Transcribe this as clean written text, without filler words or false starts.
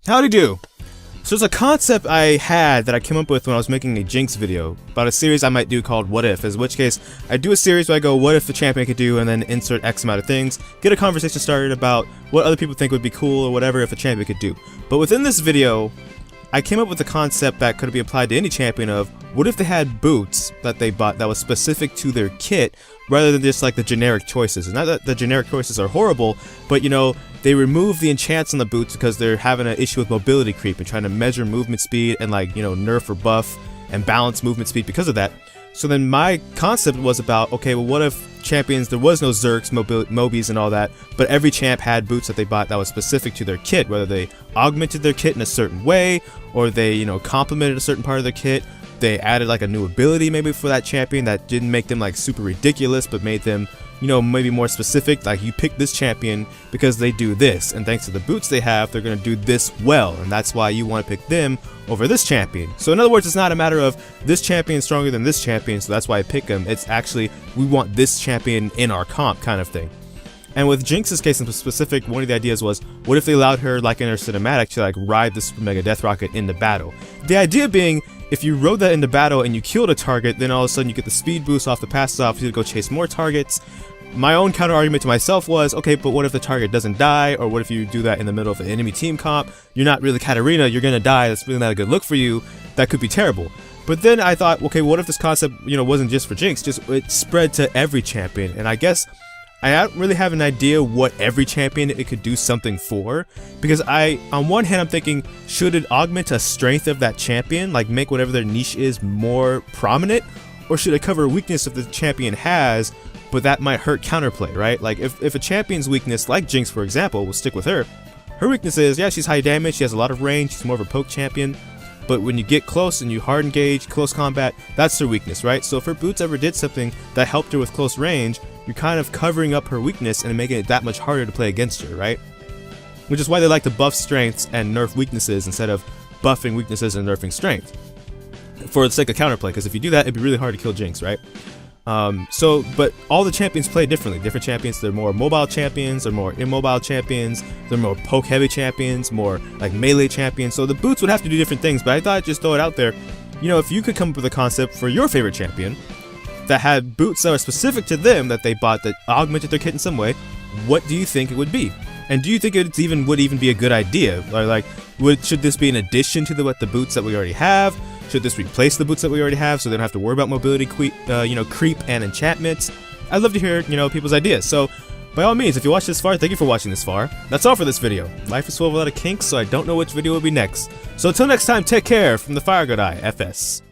Howdy do! So there's a concept I had that I came up with when I was making a Jinx video about a series I might do called What If, in which case I do a series where I go what if the champion could do and then insert X amount of things, get a conversation started about what other people think would be cool or whatever if a champion could do. But within this video, I came up with a concept that could be applied to any champion of what if they had boots that they bought that was specific to their kit rather than just like the generic choices. And not that the generic choices are horrible, but you know, they remove the enchants on the boots because they're having an issue with mobility creep and trying to measure movement speed and like, you know, nerf or buff and balance movement speed because of that. So then my concept was about, okay, well what if champions, there was no Zerks, Mobies and all that, but every champ had boots that they bought that was specific to their kit, whether they augmented their kit in a certain way, or they, you know, complemented a certain part of their kit, they added like a new ability maybe for that champion that didn't make them like super ridiculous, but made them, you know, maybe more specific, like you pick this champion because they do this, and thanks to the boots they have, they're going to do this well, and that's why you want to pick them over this champion. So in other words, it's not a matter of this champion stronger than this champion, so that's why I pick them. It's actually, we want this champion in our comp kind of thing. And with Jinx's case in specific, one of the ideas was, what if they allowed her, like in her cinematic, to like ride this Mega Death Rocket into battle? The idea being, if you rode that into battle and you killed a target, then all of a sudden you get the speed boost off the passes off, you go chase more targets. My own counter argument to myself was, okay, but what if the target doesn't die, or what if you do that in the middle of an enemy team comp? You're not really Katarina, you're gonna die, that's really not a good look for you, that could be terrible. But then I thought, okay, what if this concept, you know, wasn't just for Jinx, just it spread to every champion, and I guess I don't really have an idea what every champion it could do something for, because on one hand I'm thinking, should it augment a strength of that champion, like make whatever their niche is more prominent, or should it cover a weakness that the champion has, but that might hurt counterplay, right? Like if a champion's weakness, like Jinx for example, we'll stick with her, her weakness is, yeah, she's high damage, she has a lot of range, she's more of a poke champion, but when you get close and you hard engage, close combat, that's her weakness, right? So if her boots ever did something that helped her with close range, you're kind of covering up her weakness and making it that much harder to play against her, right? Which is why they like to buff strengths and nerf weaknesses instead of buffing weaknesses and nerfing strength, for the sake of counterplay, because if you do that, it'd be really hard to kill Jinx, right? But all the champions play differently. Different champions, they're more mobile champions, they're more immobile champions, they're more poke heavy champions, more like melee champions. So the boots would have to do different things, but I thought I'd just throw it out there. You know, if you could come up with a concept for your favorite champion that had boots that are specific to them that they bought that augmented their kit in some way, what do you think it would be? And do you think it would even be a good idea? Should this be an addition to the boots that we already have? Should this replace the boots that we already have so they don't have to worry about mobility creep and enchantments? I'd love to hear, you know, people's ideas. So by all means, if you watched this far, thank you for watching this far. That's all for this video. Life is full of a lot of kinks, so I don't know which video will be next. So until next time, take care from the Fire God Eye, FS.